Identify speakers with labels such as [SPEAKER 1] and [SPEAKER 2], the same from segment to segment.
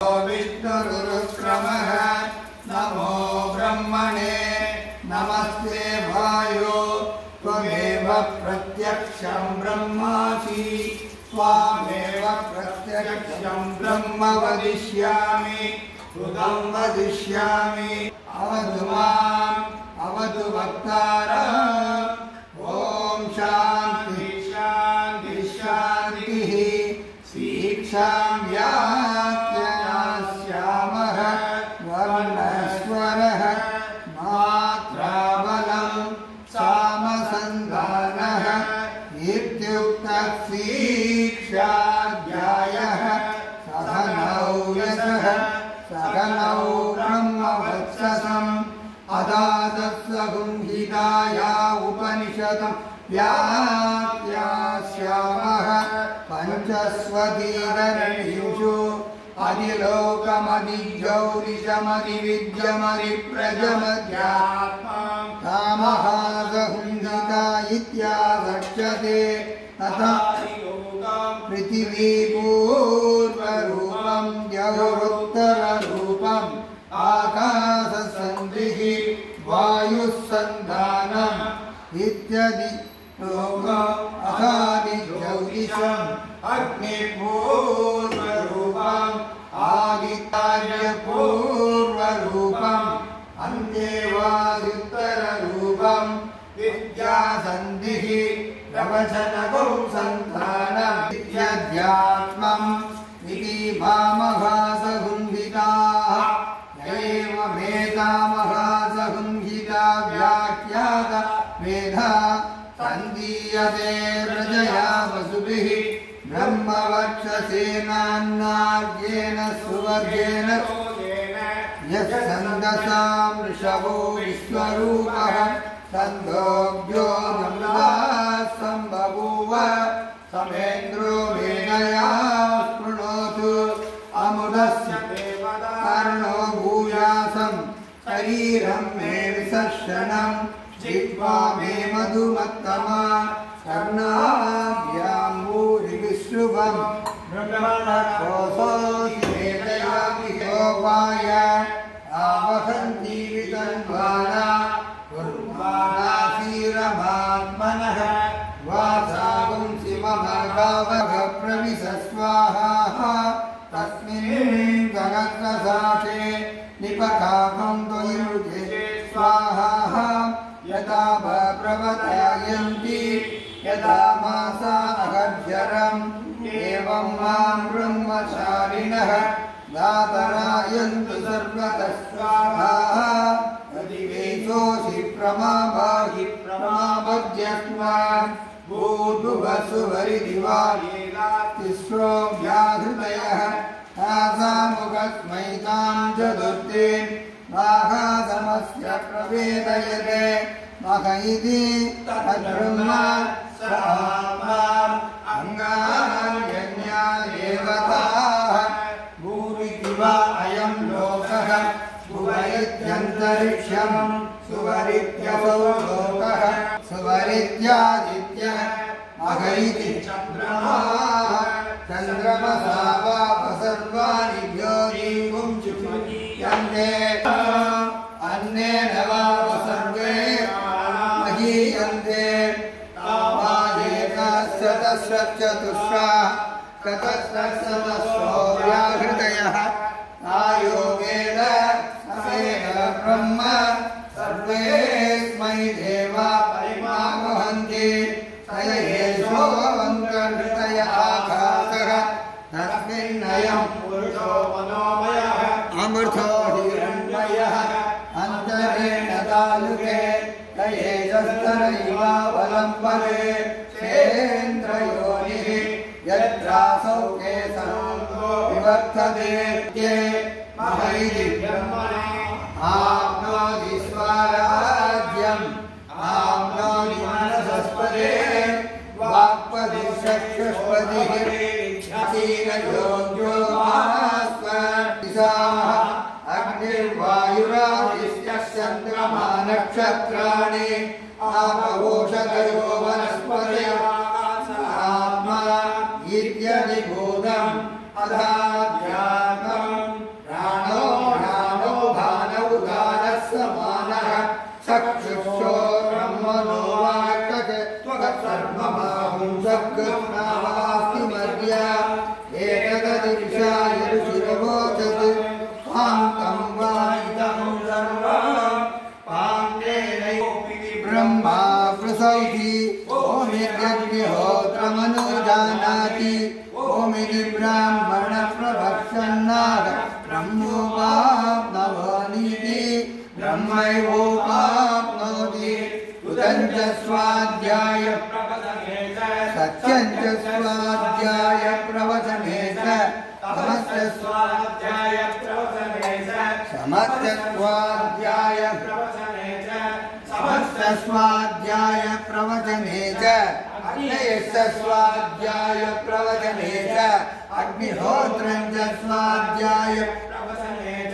[SPEAKER 1] विष्णुरुक्रमः नमो ब्रह्मणे नमस्ते वायो त्वमेव प्रत्यक्षं ब्रह्मासि त्वामेव प्रत्यक्षं ब्रह्म वदिष्यामि श्रुतं वदिष्यामि अवतु माम् अवतु वक्तारः ॐ शान्ति शान्ति शान्तिः शिक्षां व्याख्यास्यामः वर्णस्वरः मात्राबलं सामसन्धानः इत्युक्तः शिक्षाध्यायः सहनौ यशः सहनौ ब्रह्मवत्ससम् अदातस्संहिताया उपनिषदं व्याख्यास्यामः पञ्चस्वतीरणेषु अधिलोकमधिगौरिशमधिविद्यमधिप्रजमध्यात्मां कामहासहुंसिता इत्यादक्षते तथा पृथिवीपूर्वरूपं द्यौरुत्तररूपम् आकाशसन्धिः वायुस्सन्धानम् इत्यादि अखादिज्योतिषम् अग्निपूर्वरूपम् आदित्यार्यपूर्वरूपम् अन्तेवायुत्तररूपम् विद्यासन्धिः प्रवचनगौ सन्धानम् इत्यध्यात्मम् इति भामहासहुंहिताः एवमेतामहासहुंहिता व्याख्यात वेदा सन्दीयते प्रजया वसुभिः ब्रह्मवक्षसेनान्नाद्येन सुवर्गेण यस्सन्दसां ऋषभो विश्वरूपः सन्दोग्यो संबभूव समेन्द्रो मेधया स्पृणोतु अमुदस्य कर्णो भूयासं शरीरं मे विसर्षणम् जिह्वा मे मधुमत्तमा कर्णाभ्यां भूरिविश्रुवम् ब्रह्मणकोशोऽसि मेधया विहोपाय आवहन्ति वितन्वाना कुर्वाणासीरमात्मनः वासागुंसि मम गावः प्रविशस्वाहा तस्मिन् सहस्रसाक्षे निपकाकं त्वयुजे स्वाहा यदा प्रवतायन्ति यदा मासा अगर्जरम् एवं मां ब्रह्मचारिणः दातरायन्तु सर्वतः स्वाहा प्रतिवेशोऽसि प्रमाभाहि प्रमाभज्यस्मान् भूर्भुवस्सुवरिदिवातिस्रो व्याहृतयः आसामुखस्मैतां चतुर्थीन् माघासमस्य प्रवेदयते मह इति तद्ब्रह्म सामाम् अङ्गान्यन्यादेवताः भूरिति वा अयं लोकः भुवरित्यन्तरिक्षं सुवरित्यसौ लोकः सुवरित्यादित्यः मह इति चन्द्रमाः चन्द्रमसा वापसर्वाणि ज्योतिं चुम्बीयन्ते अन्नेन वापसर्वे महीयन्ते तावादेकशतश्रचतुस्रः शतस्रशतस्रो व्याहृतयः आयोगेन समेन ब्रह्म सर्वेऽस्मै देवा परिमावहन्ति स एषोऽन्तर्हृतय आकाशः तस्मिन्नयं पुरुषो मनोमयः अमृतो हिरण्मयः अन्तरेण तालुके तयेजस्तरैवावलम्बरे क्षेन्द्रयोनिः यत्रासौ केशं विवर्तते महैति ब्रह्मणे आप्नोति स्वराज्यम् आप्नोति मनसस्पदे वाक्पतिश्चक्षुष्पतिः असीनयोग्यो महास्वदिशाः अग्निर्वायुरादित्यः चन्द्रमा नक्षत्राणि आपवोषधयो वनस्पतयो आत्मा इत्यधिभूतम् अधाध्यात्मम् ब्रह्मोपाप्नवनीति ब्रह्मैवोपाप्नोति उदं च स्वाध्याय सत्यं च स्वाध्याय प्रवचने च समस्त स्वाध्याय प्रवचने च समस्त स्वाध्याय प्रवचने च समस्त स्वाध्याय प्रवचने च अग्नयस्य स्वाध्याय प्रवचने च अग्निहोत्रं च स्वाध्याय प्रवचने च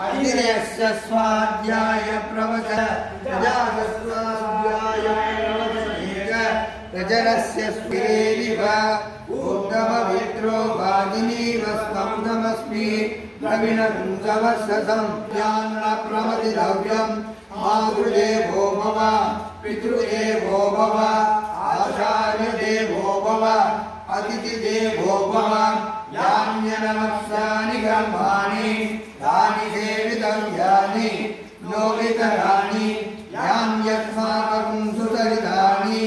[SPEAKER 1] अग्नियस्य स्वाध्याय प्रवचन स्वाध्याय प्रवचने च प्रजनस्य स्फिरेरिव ऊर्ध्ववित्रो वाजिनीव स्तम्भमस्मि द्रविणपुंसवस्सं ज्ञानप्रमतिद्रव्यं मातृदेवो भव पितृदेवो भव आचार्यदेवो भव अतिथिदेवो भव यान्यनमस्यानि कर्माणि तानि सेवितव्यानि नोवितराणि यान्यस्माकं सुचरितानि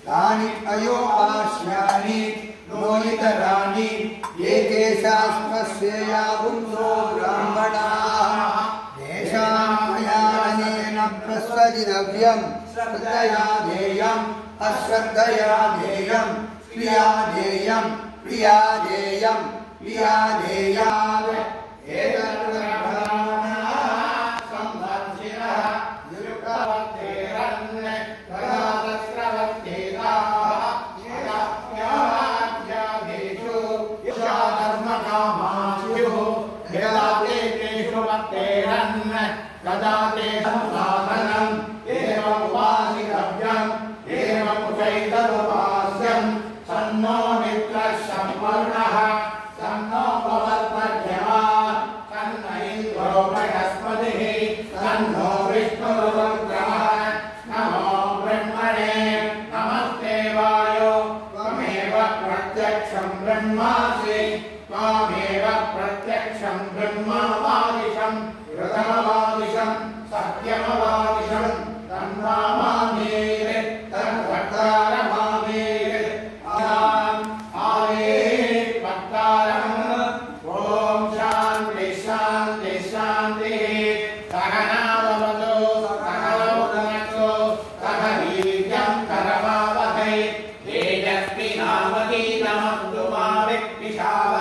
[SPEAKER 1] तानि अयोपास्यानि नोवितराणि एकेशास्मस्येयापुंसो ब्राह्मणाः तेषां मयानेन प्रस्वजितव्यं श्रद्धया देयम् अश्रद्धया देयं क्रिया देयं क्रिया देयं क्रिया देयात्
[SPEAKER 2] कदा ते संसाधनम् एवं उपासितव्यम् एवं चैतनुपास्यम् सन्नो मित्रः संवर्णः सन्नो भवत्मध्यमा सन्न इन्द्रो बृहस्पतिः सन्नो विष्णुरुद्रः नमो ब्रह्मणे नमस्ते वायो त्वमेव प्रत्यक्षं ब्रह्मासि त्वमेव प्रत्यक्षं ब्रह्मवादिशम् ऋतमवादिशं सत्यमवादिशं तन्मामामीरे तन्वक्तारमामीरे आये वक्तारम् ॐ शान्ति शान्ति शान्तिः सहनाववतु सहनौ भुनक्तु सह वीर्यं करवावहै तेजस्विनावधीतमस्तु मा विद्विषावहै